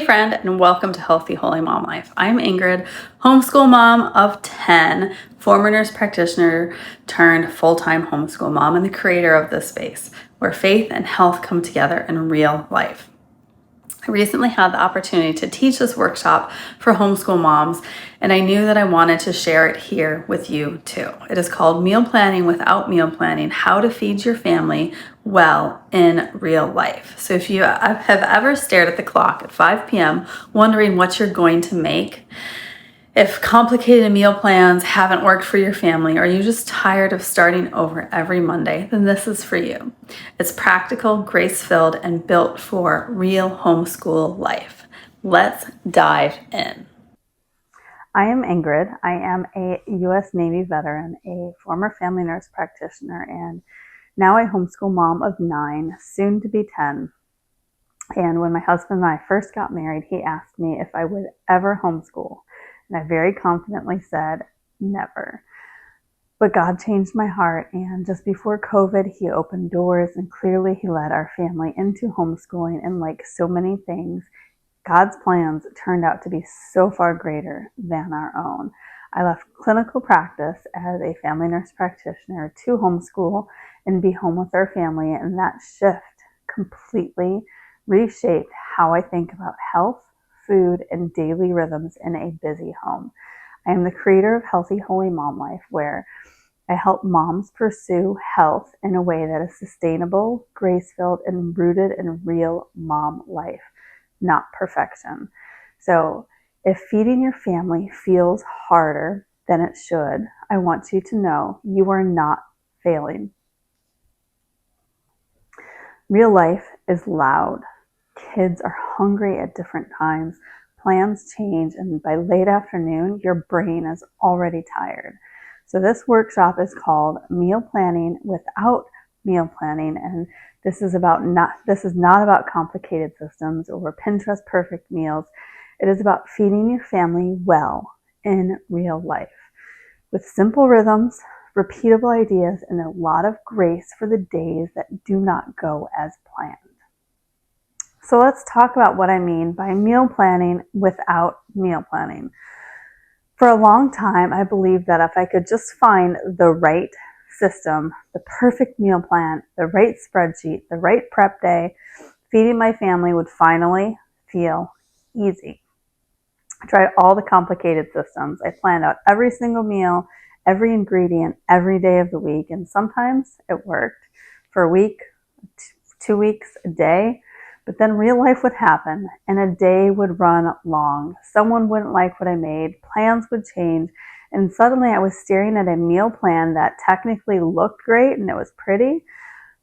friend, and welcome to Healthy Holy Mom Life. I'm Ingrid, homeschool mom of 10, former nurse practitioner turned full-time homeschool mom, and the creator of this space where faith and health come together in real life. I recently had the opportunity to teach this workshop for homeschool moms, and I knew that I wanted to share it here with you too. It is called Meal Planning Without Meal Planning: How to Feed Your Family Well in Real Life. So if you have ever stared at the clock at 5 p.m. wondering what you're going to make, if complicated meal plans haven't worked for your family, or you're just tired of starting over every Monday, then this is for you. It's practical, grace-filled, and built for real homeschool life. Let's dive in. I am Ingrid. I am a U.S. Navy veteran, a former family nurse practitioner, and now a homeschool mom of 9, soon to be 10. And when my husband and I first got married, he asked me if I would ever homeschool. And I very confidently said, never. But God changed my heart, and just before COVID, he opened doors, and clearly he led our family into homeschooling. And like so many things, God's plans turned out to be so far greater than our own. I left clinical practice as a family nurse practitioner to homeschool and be home with our family, and that shift completely reshaped how I think about health, food, and daily rhythms in a busy home. I am the creator of Healthy Holy Mom Life, where I help moms pursue health in a way that is sustainable, grace-filled, and rooted in real mom life, not perfection. So if feeding your family feels harder than it should, I want you to know you are not failing. Real life is loud. Kids are hungry at different times, plans change, and by late afternoon, your brain is already tired. So this workshop is called Meal Planning Without Meal Planning, and this is not about complicated systems or Pinterest perfect meals. It is about feeding your family well in real life with simple rhythms, repeatable ideas, and a lot of grace for the days that do not go as planned. So let's talk about what I mean by meal planning without meal planning. For a long time, I believed that if I could just find the right system, the perfect meal plan, the right spreadsheet, the right prep day, feeding my family would finally feel easy. I tried all the complicated systems. I planned out every single meal, every ingredient, every day of the week, and sometimes it worked for a week, 2 weeks, a day. But then real life would happen, and a day would run long. Someone wouldn't like what I made, plans would change, and suddenly I was staring at a meal plan that technically looked great and it was pretty,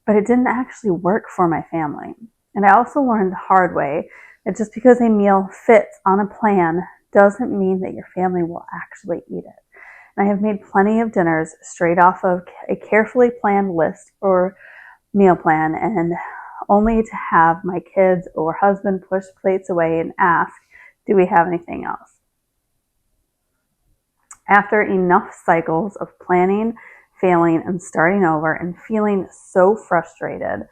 but it didn't actually work for my family. And I also learned the hard way that just because a meal fits on a plan doesn't mean that your family will actually eat it. And I have made plenty of dinners straight off of a carefully planned list or meal plan, and only to have my kids or husband push plates away and ask, do we have anything else? After enough cycles of planning, failing, and starting over and feeling so frustrated,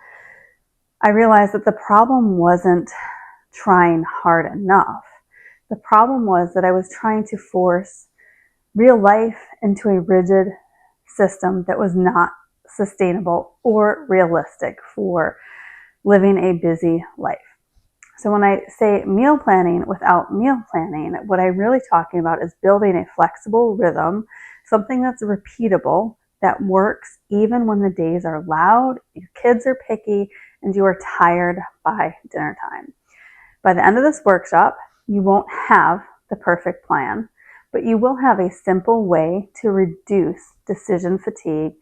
I realized that the problem wasn't trying hard enough. The problem was that I was trying to force real life into a rigid system that was not sustainable or realistic for living a busy life. So when I say meal planning without meal planning, what I'm really talking about is building a flexible rhythm, something that's repeatable, that works even when the days are loud, your kids are picky, and you are tired by dinner time. By the end of this workshop, you won't have the perfect plan, but you will have a simple way to reduce decision fatigue,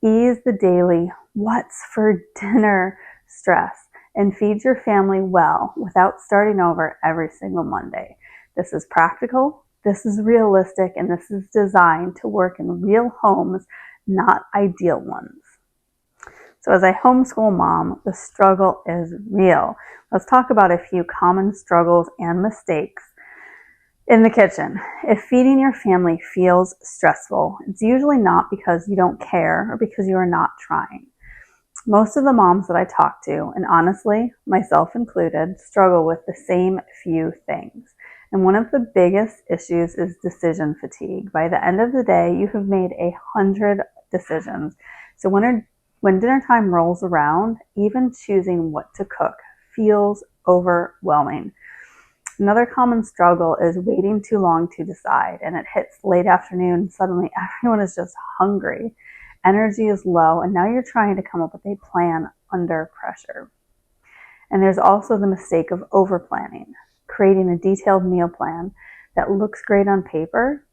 ease the daily what's for dinner stress, and feed your family well without starting over every single Monday. This is practical, this is realistic, and this is designed to work in real homes, not ideal ones. So as a homeschool mom, the struggle is real. Let's talk about a few common struggles and mistakes in the kitchen. If feeding your family feels stressful, it's usually not because you don't care or because you are not trying. Most of the moms that I talk to, and honestly, myself included, struggle with the same few things. And one of the biggest issues is decision fatigue. By the end of the day, you have made 100 decisions. So when dinner time rolls around, even choosing what to cook feels overwhelming. Another common struggle is waiting too long to decide, and it hits late afternoon. Suddenly, everyone is just hungry. Energy is low, and now you're trying to come up with a plan under pressure. And there's also the mistake of over planning, creating a detailed meal plan that looks great on paper,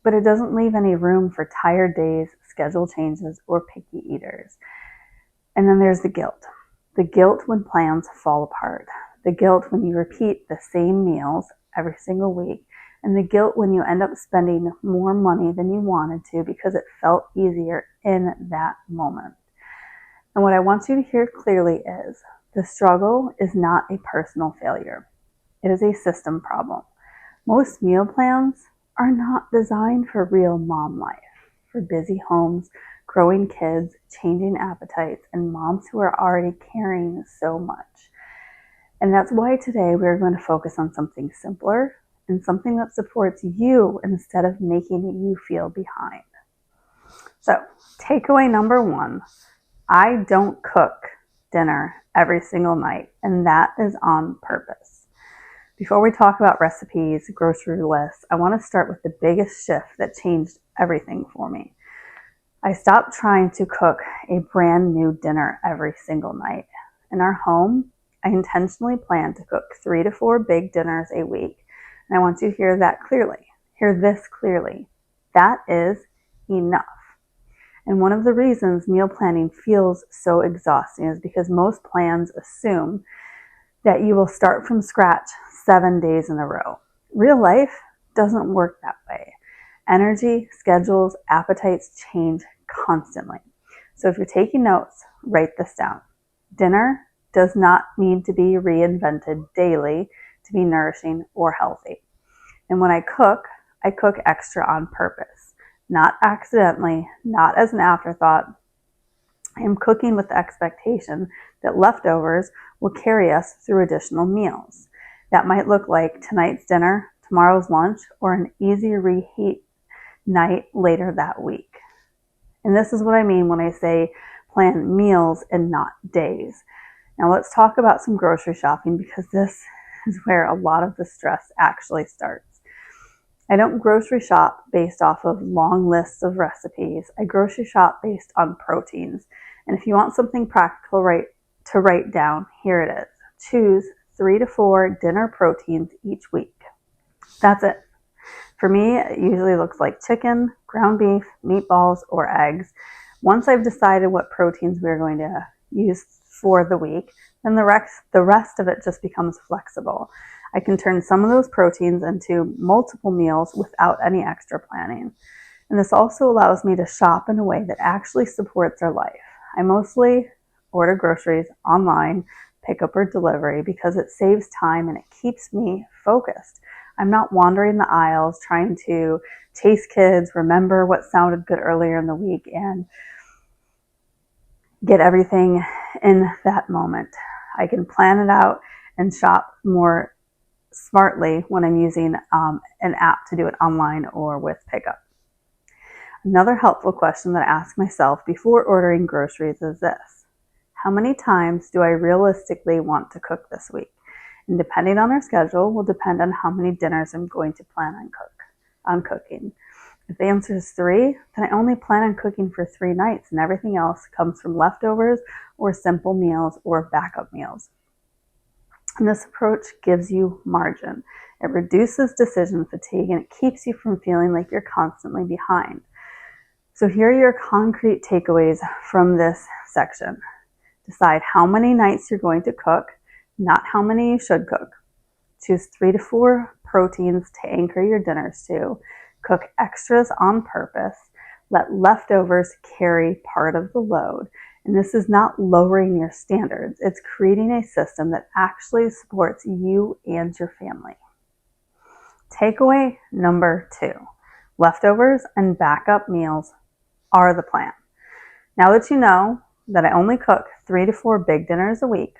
but it doesn't leave any room for tired days, schedule changes, or picky eaters. And then there's the guilt. The guilt when plans fall apart. The guilt when you repeat the same meals every single week. And the guilt when you end up spending more money than you wanted to because it felt easier in that moment. And what I want you to hear clearly is the struggle is not a personal failure. It is a system problem. Most meal plans are not designed for real mom life, for busy homes, growing kids, changing appetites, and moms who are already carrying so much. And that's why today we're going to focus on something simpler and something that supports you instead of making you feel behind. So, takeaway number one, I don't cook dinner every single night, and that is on purpose. Before we talk about recipes, grocery lists, I want to start with the biggest shift that changed everything for me. I stopped trying to cook a brand new dinner every single night. In our home, I intentionally plan to cook 3 to 4 big dinners a week. And I want you to hear that clearly. Hear this clearly. That is enough. And one of the reasons meal planning feels so exhausting is because most plans assume that you will start from scratch 7 days in a row. Real life doesn't work that way. Energy, schedules, appetites change constantly. So if you're taking notes, write this down. Dinner does not need to be reinvented daily to be nourishing or healthy. And when I cook extra on purpose, not accidentally, not as an afterthought. I am cooking with the expectation that leftovers will carry us through additional meals. That might look like tonight's dinner, tomorrow's lunch, or an easy reheat night later that week. And this is what I mean when I say plan meals and not days. Now let's talk about some grocery shopping because this is where a lot of the stress actually starts. I don't grocery shop based off of long lists of recipes. I grocery shop based on proteins. And if you want something practical to write down, here it is. Choose 3 to 4 dinner proteins each week. That's it. For me, it usually looks like chicken, ground beef, meatballs, or eggs. Once I've decided what proteins we're going to use for the week, then the rest of it just becomes flexible. I can turn some of those proteins into multiple meals without any extra planning. And this also allows me to shop in a way that actually supports our life. I mostly order groceries online, pickup or delivery, because it saves time and it keeps me focused. I'm not wandering the aisles trying to chase kids, remember what sounded good earlier in the week, and get everything in that moment. I can plan it out and shop more smartly when I'm using an app to do it online or with pickup. Another helpful question that I ask myself before ordering groceries is this: how many times do I realistically want to cook this week? And depending on our schedule will depend on how many dinners I'm going to plan on cooking. If the answer is 3, then I only plan on cooking for 3 nights and everything else comes from leftovers or simple meals or backup meals. And this approach gives you margin. It reduces decision fatigue and it keeps you from feeling like you're constantly behind. So here are your concrete takeaways from this section. Decide how many nights you're going to cook, not how many you should cook. Choose 3 to 4 proteins to anchor your dinners to. Cook extras on purpose. Let leftovers carry part of the load. And this is not lowering your standards. It's creating a system that actually supports you and your family. Takeaway number 2. Leftovers and backup meals are the plan. Now that you know that I only cook 3 to 4 big dinners a week,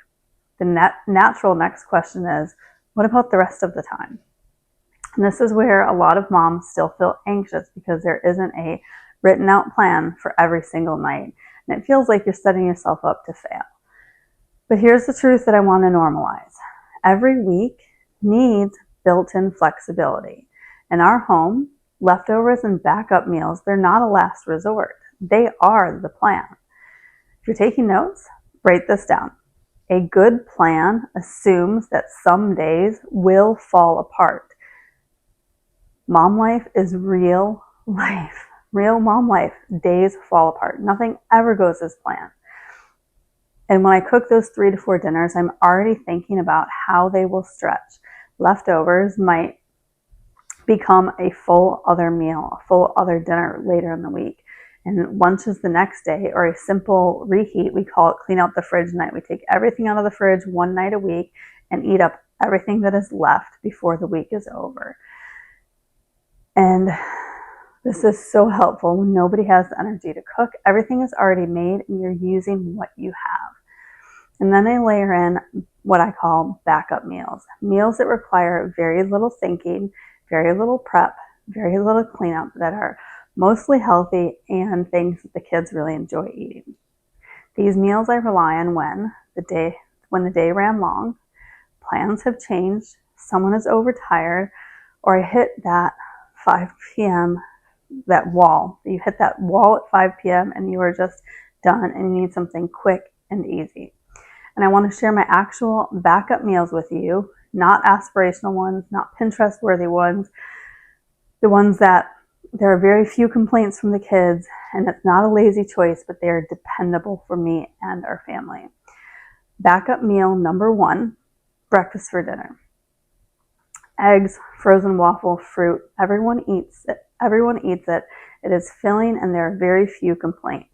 the natural next question is, what about the rest of the time? And this is where a lot of moms still feel anxious because there isn't a written out plan for every single night. And it feels like you're setting yourself up to fail. But here's the truth that I want to normalize. Every week needs built-in flexibility. In our home, leftovers and backup meals, they're not a last resort. They are the plan. If you're taking notes, write this down. A good plan assumes that some days will fall apart. Mom life is real life. Real mom life. Days fall apart. Nothing ever goes as planned. And when I cook those 3 to 4 dinners, I'm already thinking about how they will stretch. Leftovers might become a full other meal, a full other dinner later in the week. And lunch is the next day, or a simple reheat. We call it clean out the fridge night. We take everything out of the fridge one night a week and eat up everything that is left before the week is over. And this is so helpful when nobody has the energy to cook. Everything is already made and you're using what you have. And then I layer in what I call backup meals. Meals that require very little thinking, very little prep, very little cleanup, that are mostly healthy and things that the kids really enjoy eating. These meals I rely on when the day ran long, plans have changed, someone is overtired, or I hit that 5 p.m. that wall. You hit that wall at 5 p.m. and you are just done and you need something quick and easy. And I want to share my actual backup meals with you, not aspirational ones, not Pinterest worthy ones, the ones that there are very few complaints from the kids, and it's not a lazy choice, but they are dependable for me and our family. Backup meal number 1, breakfast for dinner. Eggs, frozen waffle, fruit, everyone eats it. Everyone eats it. It is filling and there are very few complaints.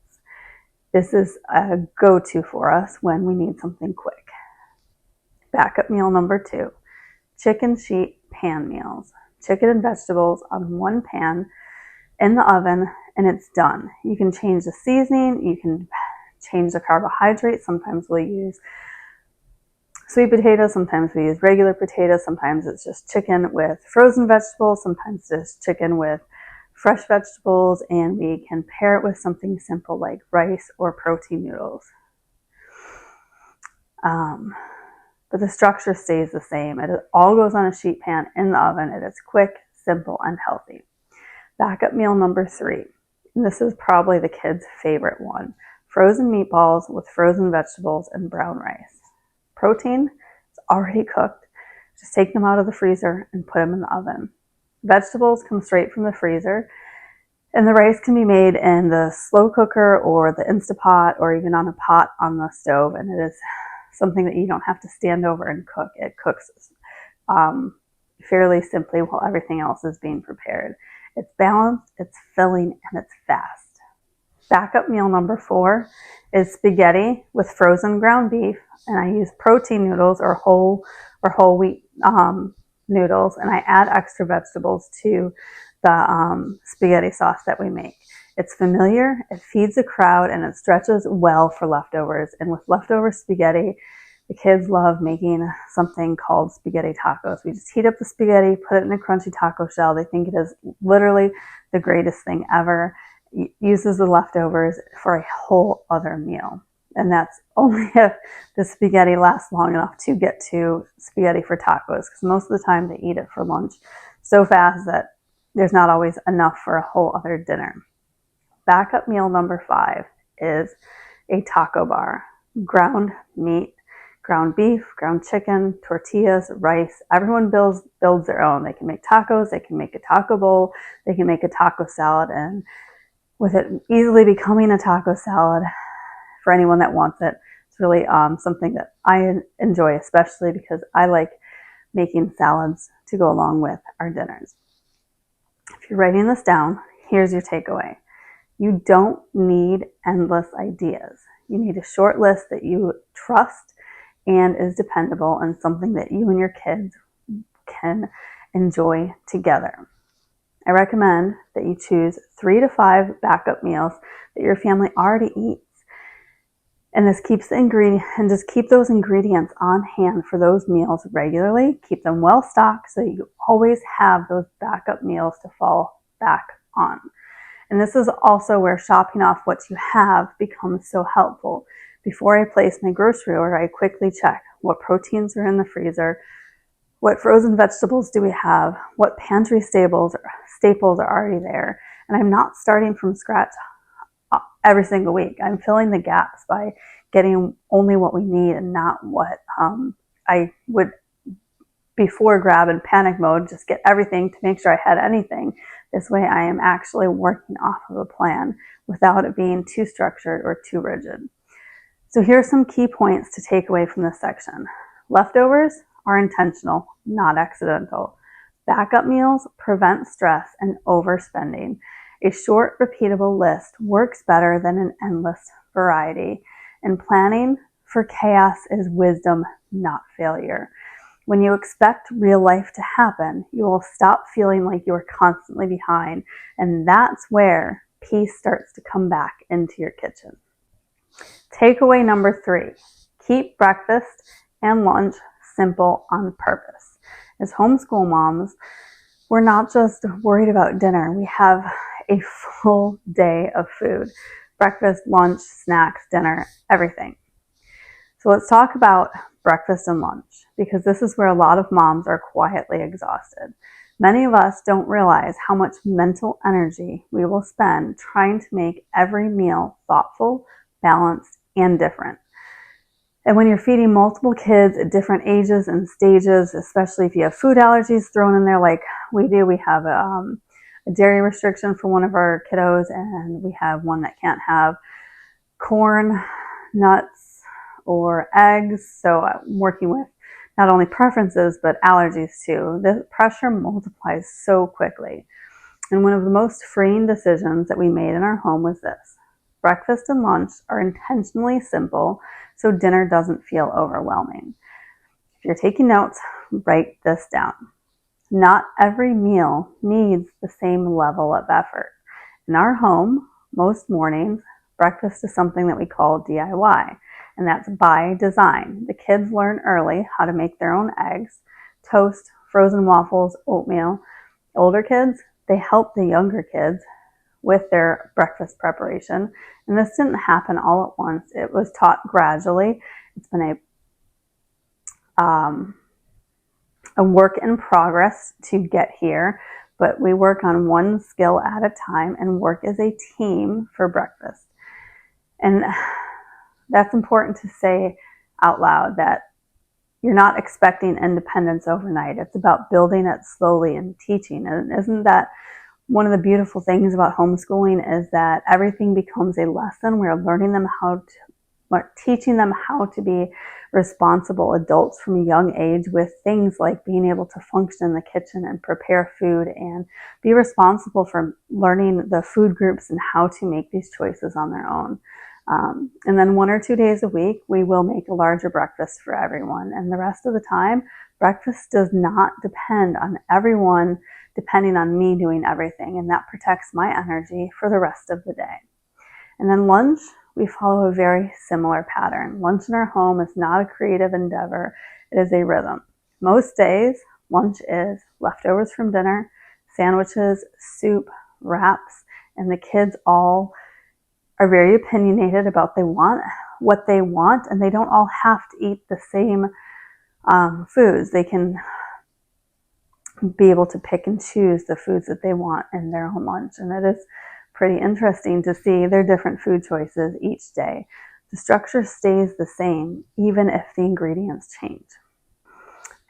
This is a go-to for us when we need something quick. Backup meal number 2, chicken sheet pan meals. Chicken and vegetables on one pan in the oven, and it's done. You can change the seasoning, you can change the carbohydrates. Sometimes we'll use sweet potatoes, sometimes we use regular potatoes, sometimes it's just chicken with frozen vegetables, sometimes just chicken with fresh vegetables, and we can pair it with something simple like rice or protein noodles. But the structure stays the same. It all goes on a sheet pan in the oven. It is quick, simple, and healthy. Backup meal number 3. And this is probably the kids' favorite one. Frozen meatballs with frozen vegetables and brown rice. Protein is already cooked. Just take them out of the freezer and put them in the oven. Vegetables come straight from the freezer. And the rice can be made in the slow cooker or the Instapot or even on a pot on the stove. And it is something that you don't have to stand over and cook. It cooks fairly simply while everything else is being prepared. It's balanced, it's filling, and it's fast. Backup meal number 4 is spaghetti with frozen ground beef, and I use protein noodles or whole wheat noodles, and I add extra vegetables to the spaghetti sauce that we make. It's familiar, it feeds the crowd, and it stretches well for leftovers. And with leftover spaghetti, the kids love making something called spaghetti tacos. We just heat up the spaghetti, put it in a crunchy taco shell. They think it is literally the greatest thing ever. It uses the leftovers for a whole other meal. And that's only if the spaghetti lasts long enough to get to spaghetti for tacos, because most of the time they eat it for lunch so fast that there's not always enough for a whole other dinner. Backup meal number 5 is a taco bar. Ground meat, ground beef, ground chicken, tortillas, rice. Everyone builds their own. They can make tacos, they can make a taco bowl, they can make a taco salad, and with it easily becoming a taco salad for anyone that wants it, it's really something that I enjoy, especially because I like making salads to go along with our dinners. If you're writing this down, here's your takeaway. You don't need endless ideas. You need a short list that you trust and is dependable and something that you and your kids can enjoy together. I recommend that you choose 3 to 5 backup meals that your family already eats. And this keeps the ingredient, and just keep those ingredients on hand for those meals regularly. Keep them well stocked so you always have those backup meals to fall back on. And this is also where shopping off what you have becomes so helpful. Before I place my grocery order, I quickly check what proteins are in the freezer, what frozen vegetables do we have, what pantry staples are already there. And I'm not starting from scratch every single week. I'm filling the gaps by getting only what we need and not what I would before grab and panic mode, just get everything to make sure I had anything. This way I am actually working off of a plan without it being too structured or too rigid. So here are some key points to take away from this section. Leftovers are intentional, not accidental. Backup meals prevent stress and overspending. A short, repeatable list works better than an endless variety. And planning for chaos is wisdom, not failure. When you expect real life to happen, you will stop feeling like you're constantly behind. And that's where peace starts to come back into your kitchen. Takeaway number 3, keep breakfast and lunch simple on purpose. As homeschool moms, we're not just worried about dinner. We have a full day of food. Breakfast, lunch, snacks, dinner, everything. So let's talk about breakfast and lunch, because this is where a lot of moms are quietly exhausted. Many of us don't realize how much mental energy we will spend trying to make every meal thoughtful, balanced, and different. And when you're feeding multiple kids at different ages and stages, especially if you have food allergies thrown in there like we do, we have a dairy restriction for one of our kiddos, and we have one that can't have corn, nuts, or eggs. So I'm working with not only preferences, but allergies too. The pressure multiplies so quickly. And one of the most freeing decisions that we made in our home was this. Breakfast and lunch are intentionally simple, so dinner doesn't feel overwhelming. If you're taking notes, write this down. Not every meal needs the same level of effort. In our home, most mornings, breakfast is something that we call DIY, and that's by design. The kids learn early how to make their own eggs, toast, frozen waffles, oatmeal. Older kids, they help the younger kids with their breakfast preparation. And this didn't happen all at once. It was taught gradually. It's been a work in progress to get here, but we work on one skill at a time and work as a team for breakfast. And that's important to say out loud, that you're not expecting independence overnight. It's about building it slowly and teaching. And isn't that one of the beautiful things about homeschooling, is that everything becomes a lesson. We're teaching them how to be responsible adults from a young age, with things like being able to function in the kitchen and prepare food and be responsible for learning the food groups and how to make these choices on their own. And then 1 or 2 days a week, we will make a larger breakfast for everyone. And the rest of the time, breakfast does not depend on everyone depending on me doing everything. And that protects my energy for the rest of the day. And then lunch, we follow a very similar pattern. Lunch in our home is not a creative endeavor. It is a rhythm. Most days, lunch is leftovers from dinner, sandwiches, soup, wraps, and the kids all are very opinionated about what they want, and they don't all have to eat the same foods. They can be able to pick and choose the foods that they want in their own lunch. And it is pretty interesting to see their different food choices each day. The structure stays the same, even if the ingredients change.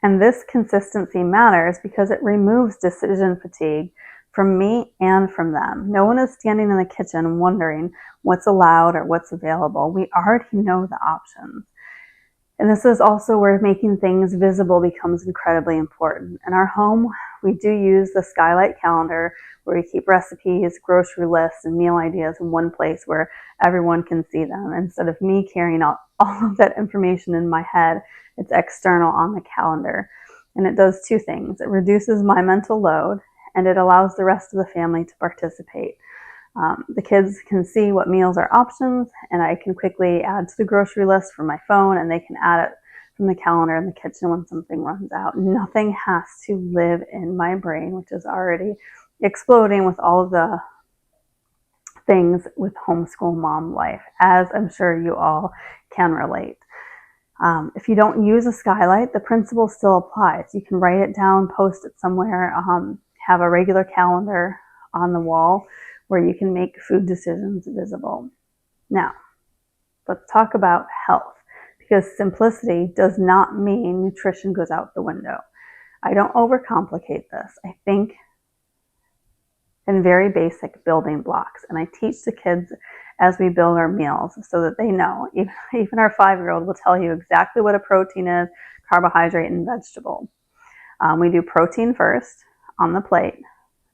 And this consistency matters because it removes decision fatigue from me and from them. No one is standing in the kitchen wondering what's allowed or what's available. We already know the options. And this is also where making things visible becomes incredibly important. In our home, we do use the skylight calendar, where we keep recipes, grocery lists, and meal ideas in one place where everyone can see them. Instead of me carrying out all of that information in my head, it's external on the calendar. And it does 2 things. It reduces my mental load, and it allows the rest of the family to participate. The kids can see what meals are options, and I can quickly add to the grocery list from my phone, and they can add it from the calendar in the kitchen when something runs out. Nothing has to live in my brain, which is already exploding with all of the things with homeschool mom life, as I'm sure you all can relate. If you don't use a skylight, the principle still applies. You can write it down, post it somewhere, have a regular calendar on the wall where you can make food decisions visible. Now, let's talk about health, because simplicity does not mean nutrition goes out the window. I don't overcomplicate this. I think in very basic building blocks, and I teach the kids as we build our meals so that they know. Even our 5-year-old will tell you exactly what a protein is, carbohydrate, and vegetable. We do protein first on the plate,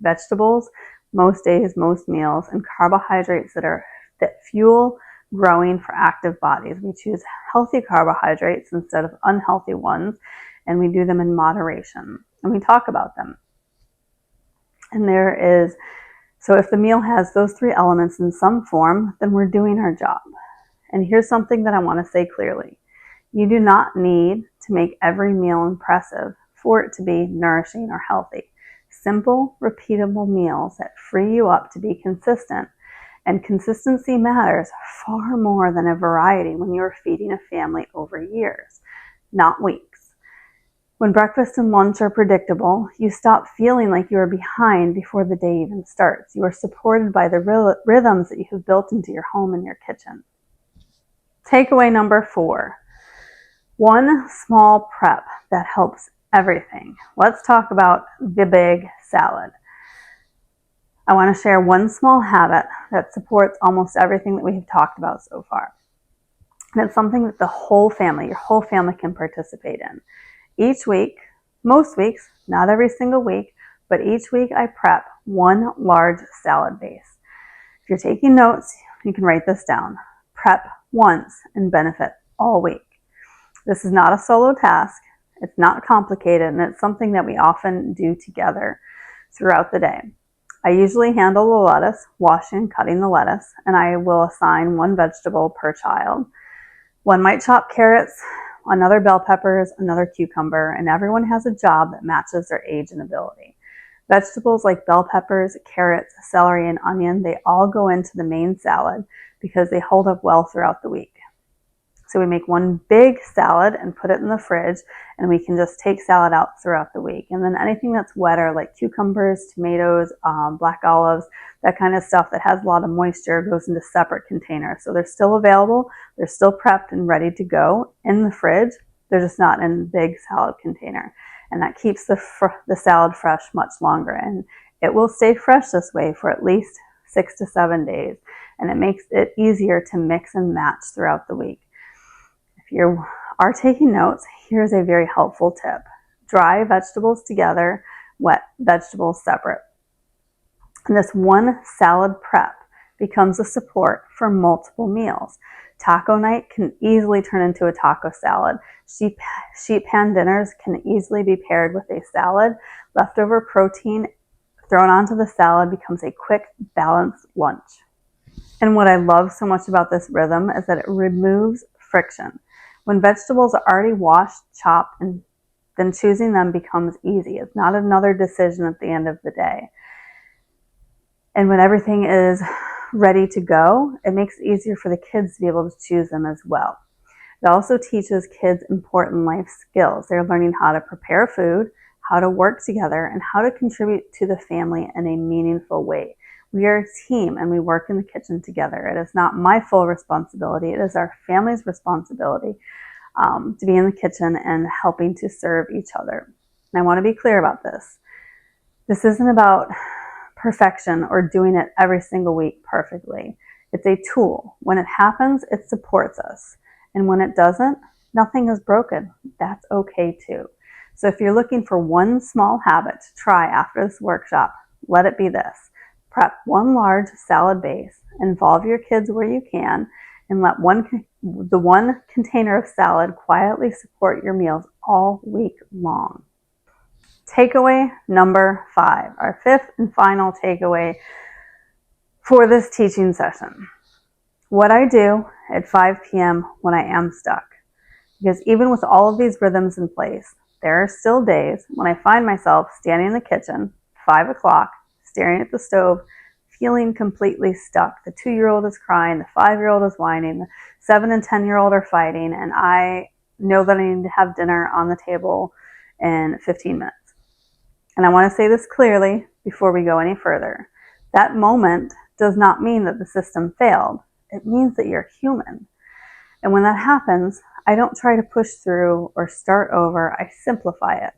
vegetables most days, most meals, and carbohydrates that fuel growing for active bodies. We choose healthy carbohydrates instead of unhealthy ones, and we do them in moderation, and we talk about them. And so if the meal has those 3 elements in some form, then we're doing our job. And here's something that I want to say clearly. You do not need to make every meal impressive for it to be nourishing or healthy. Simple, repeatable meals that free you up to be consistent. And consistency matters far more than a variety when you're feeding a family over years, not weeks. When breakfast and lunch are predictable, you stop feeling like you are behind before the day even starts. You are supported by the rhythms that you have built into your home and your kitchen. Takeaway number 4. One small prep that helps everything. Let's talk about the big salad. I want to share one small habit that supports almost everything that we have talked about so far. And it's something that your whole family can participate in. Each week, most weeks, not every single week, but each week I prep one large salad base. If you're taking notes, you can write this down. Prep once and benefit all week. This is not a solo task. It's not complicated, and it's something that we often do together throughout the day. I usually handle the lettuce, washing and cutting the lettuce, and I will assign one vegetable per child. One might chop carrots, another bell peppers, another cucumber, and everyone has a job that matches their age and ability. Vegetables like bell peppers, carrots, celery, and onion, they all go into the main salad because they hold up well throughout the week. So we make one big salad and put it in the fridge, and we can just take salad out throughout the week. And then anything that's wetter, like cucumbers, tomatoes, black olives, that kind of stuff that has a lot of moisture, goes into separate containers. So they're still available, they're still prepped and ready to go in the fridge. They're just not in a big salad container. And that keeps the salad fresh much longer. And it will stay fresh this way for at least 6 to 7 days. And it makes it easier to mix and match throughout the week. If you are taking notes, here's a very helpful tip. Dry vegetables together, wet vegetables separate. And this one salad prep becomes a support for multiple meals. Taco night can easily turn into a taco salad. Sheet pan dinners can easily be paired with a salad. Leftover protein thrown onto the salad becomes a quick, balanced lunch. And what I love so much about this rhythm is that it removes friction. When vegetables are already washed, chopped, and then choosing them becomes easy. It's not another decision at the end of the day. And when everything is ready to go, it makes it easier for the kids to be able to choose them as well. It also teaches kids important life skills. They're learning how to prepare food, how to work together, and how to contribute to the family in a meaningful way. We are a team and we work in the kitchen together. It is not my full responsibility. It is our family's responsibility to be in the kitchen and helping to serve each other. And I want to be clear about this. This isn't about perfection or doing it every single week perfectly. It's a tool. When it happens, it supports us. And when it doesn't, nothing is broken. That's okay too. So if you're looking for one small habit to try after this workshop, let it be this. Prep one large salad base, involve your kids where you can, and let the one container of salad quietly support your meals all week long. Takeaway number 5, our 5th and final takeaway for this teaching session. What I do at 5 p.m. when I am stuck. Because even with all of these rhythms in place, there are still days when I find myself standing in the kitchen, 5 o'clock, staring at the stove, feeling completely stuck. The 2-year-old is crying, the 5-year-old is whining, the 7 and 10-year-old are fighting, and I know that I need to have dinner on the table in 15 minutes. And I want to say this clearly before we go any further. That moment does not mean that the system failed. It means that you're human. And when that happens, I don't try to push through or start over. I simplify it.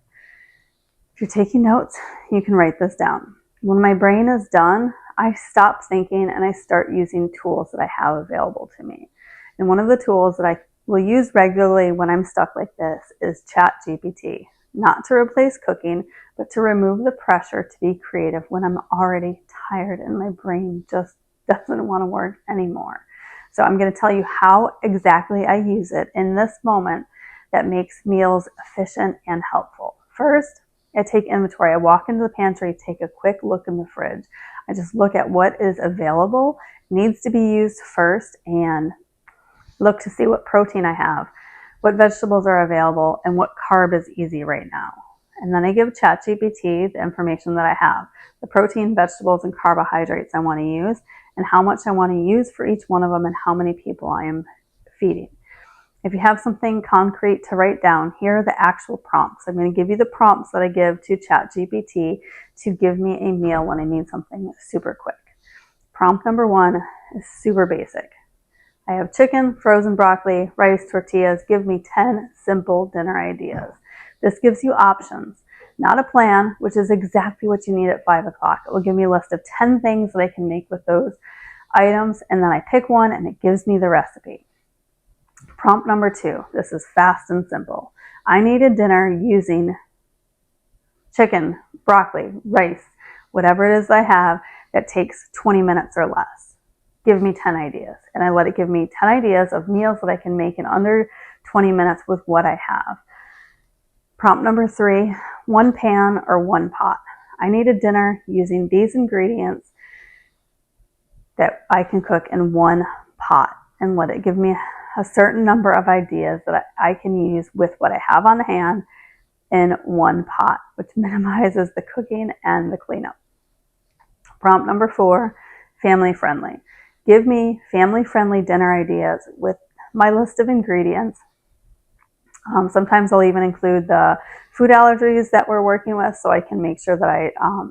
If you're taking notes, you can write this down. When my brain is done, I stop thinking and I start using tools that I have available to me. And one of the tools that I will use regularly when I'm stuck like this is ChatGPT. Not to replace cooking, but to remove the pressure to be creative when I'm already tired and my brain just doesn't want to work anymore. So I'm going to tell you how exactly I use it in this moment that makes meals efficient and helpful. First, I take inventory. I walk into the pantry, take a quick look in the fridge. I just look at what is available, needs to be used first, and look to see what protein I have, what vegetables are available, and what carb is easy right now. And then I give ChatGPT the information that I have, the protein, vegetables, and carbohydrates I want to use, and how much I want to use for each one of them and how many people I am feeding. If you have something concrete to write down, here are the actual prompts. I'm going to give you the prompts that I give to ChatGPT to give me a meal when I need something super quick. Prompt number 1 is super basic. I have chicken, frozen broccoli, rice, tortillas. Give me 10 simple dinner ideas. This gives you options, not a plan, which is exactly what you need at 5 o'clock. It will give me a list of 10 things that I can make with those items, and then I pick one and it gives me the recipe. Prompt number 2, this is fast and simple. I need a dinner using chicken, broccoli, rice, whatever it is I have that takes 20 minutes or less. Give me 10 ideas. And I let it give me 10 ideas of meals that I can make in under 20 minutes with what I have. Prompt number 3, 1 pan or 1 pot. I need a dinner using these ingredients that I can cook in 1 pot, and let it give me a certain number of ideas that I can use with what I have on hand in 1 pot, which minimizes the cooking and the cleanup. Prompt number 4, family friendly. Give me family friendly dinner ideas with my list of ingredients. Sometimes I'll even include the food allergies that we're working with so I can make sure that I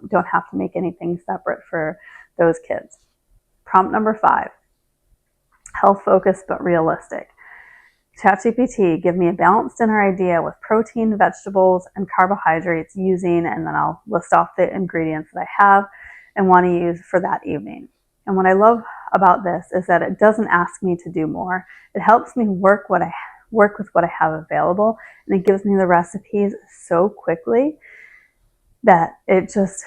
don't have to make anything separate for those kids. Prompt number 5, health focused but realistic. ChatGPT, give me a balanced dinner idea with protein, vegetables, and carbohydrates using, and then I'll list off the ingredients that I have and want to use for that evening. And what I love about this is that it doesn't ask me to do more. It helps me work with what I have available, and it gives me the recipes so quickly that it just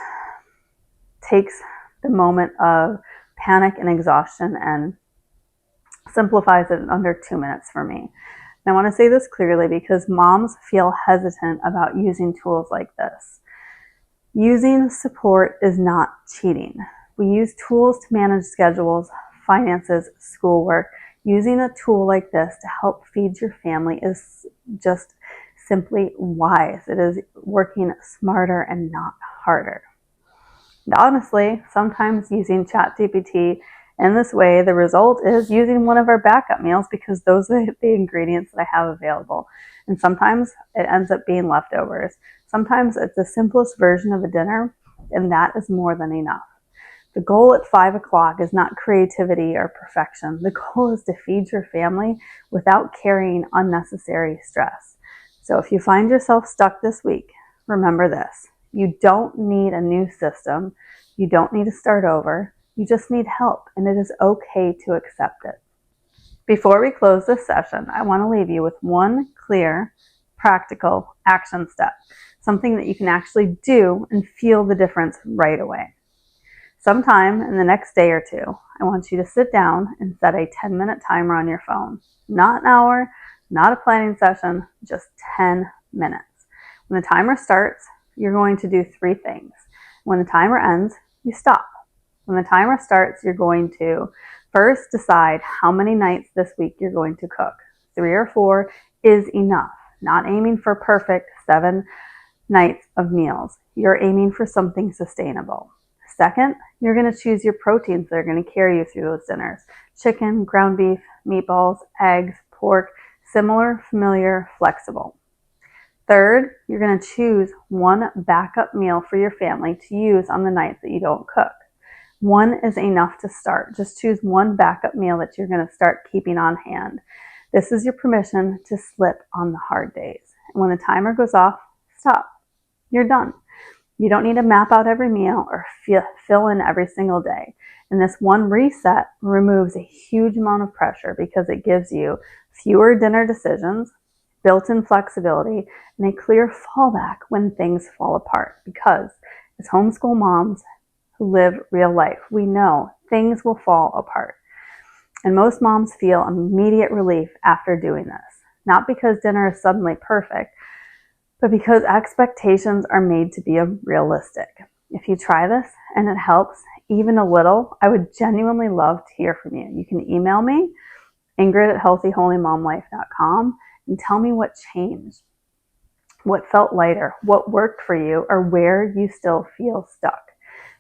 takes the moment of panic and exhaustion and simplifies it in under 2 minutes for me. And I want to say this clearly because moms feel hesitant about using tools like this. Using support is not cheating. We use tools to manage schedules, finances, schoolwork. Using a tool like this to help feed your family is just simply wise. It is working smarter and not harder. And honestly, sometimes using ChatGPT in this way, the result is using one of our backup meals because those are the ingredients that I have available. And sometimes it ends up being leftovers. Sometimes it's the simplest version of a dinner, and that is more than enough. The goal at 5 o'clock is not creativity or perfection. The goal is to feed your family without carrying unnecessary stress. So if you find yourself stuck this week, remember this. You don't need a new system. You don't need to start over. You just need help, and it is okay to accept it. Before we close this session, I want to leave you with one clear, practical action step, something that you can actually do and feel the difference right away. Sometime in the next day or 2, I want you to sit down and set a 10-minute timer on your phone. Not an hour, not a planning session, just 10 minutes. When the timer starts, you're going to do 3 things. When the timer ends, you stop. When the timer starts, you're going to first decide how many nights this week you're going to cook. 3 or 4 is enough. Not aiming for perfect 7 nights of meals. You're aiming for something sustainable. Second, you're going to choose your proteins that are going to carry you through those dinners. Chicken, ground beef, meatballs, eggs, pork, similar, familiar, flexible. Third, you're going to choose one backup meal for your family to use on the nights that you don't cook. 1 is enough to start. Just choose one backup meal that you're going to start keeping on hand. This is your permission to slip on the hard days. And when the timer goes off, stop. You're done. You don't need to map out every meal or fill in every single day. And this one reset removes a huge amount of pressure because it gives you fewer dinner decisions, built-in flexibility, and a clear fallback when things fall apart. Because as homeschool moms who live real life, we know things will fall apart. And most moms feel immediate relief after doing this. Not because dinner is suddenly perfect, but because expectations are made to be realistic. If you try this and it helps even a little, I would genuinely love to hear from you. You can email me, Ingrid@healthyholymomlife.com, and tell me what changed, what felt lighter, what worked for you, or where you still feel stuck.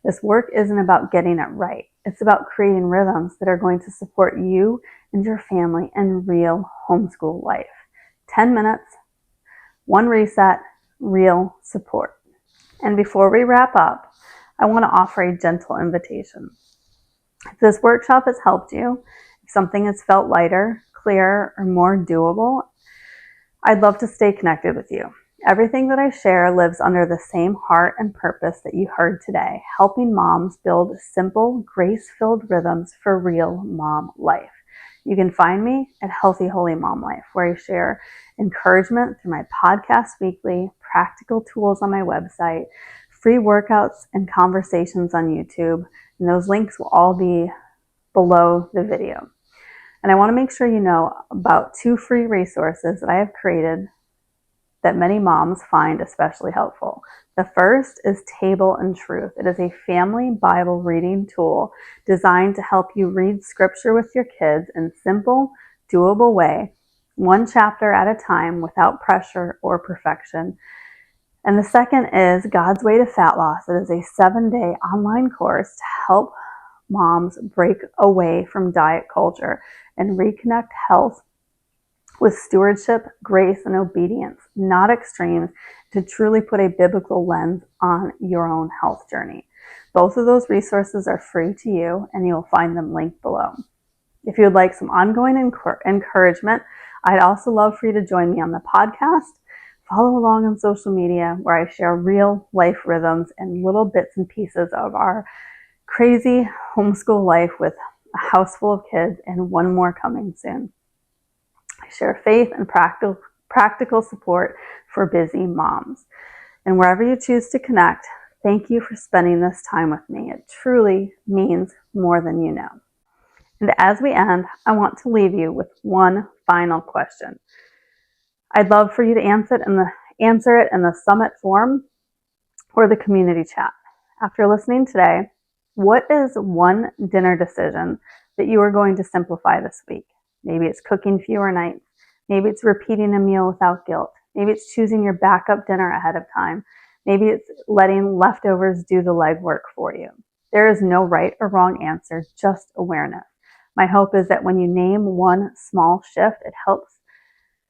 This work isn't about getting it right. It's about creating rhythms that are going to support you and your family in real homeschool life. 10 minutes, 1 reset, real support. And before we wrap up, I want to offer a gentle invitation. If this workshop has helped you, if something has felt lighter, clearer, or more doable, I'd love to stay connected with you. Everything that I share lives under the same heart and purpose that you heard today, helping moms build simple, grace-filled rhythms for real mom life. You can find me at Healthy Holy Mom Life, where I share encouragement through my podcast weekly, practical tools on my website, free workouts and conversations on YouTube, and those links will all be below the video. And I want to make sure you know about 2 free resources that I have created that many moms find especially helpful. The first is Table and Truth. It is a family Bible reading tool designed to help you read scripture with your kids in simple, doable way, 1 chapter at a time without pressure or perfection. And the second is God's Way to Fat Loss. It is a 7-day online course to help moms break away from diet culture and reconnect health with stewardship, grace, and obedience, not extremes, to truly put a biblical lens on your own health journey. Both of those resources are free to you, and you'll find them linked below. If you would like some ongoing encouragement, I'd also love for you to join me on the podcast. Follow along on social media, where I share real life rhythms and little bits and pieces of our crazy homeschool life with a house full of kids and 1 more coming soon. I share faith and practical support for busy moms. And wherever you choose to connect, thank you for spending this time with me. It truly means more than you know. And as we end, I want to leave you with one final question. I'd love for you to answer it in the Summit forum or the community chat. After listening today, what is one dinner decision that you are going to simplify this week? Maybe it's cooking fewer nights. Maybe it's repeating a meal without guilt. Maybe it's choosing your backup dinner ahead of time. Maybe it's letting leftovers do the legwork for you. There is no right or wrong answer, just awareness. My hope is that when you name one small shift, it helps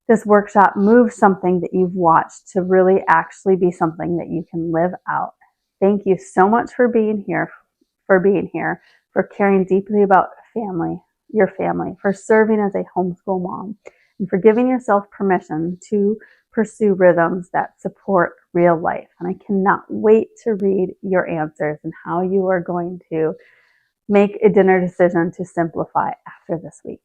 this workshop move something that you've watched to really actually be something that you can live out. Thank you so much for being here, for caring deeply about your family, for serving as a homeschool mom, and for giving yourself permission to pursue rhythms that support real life. And I cannot wait to read your answers and how you are going to make a dinner decision to simplify after this week.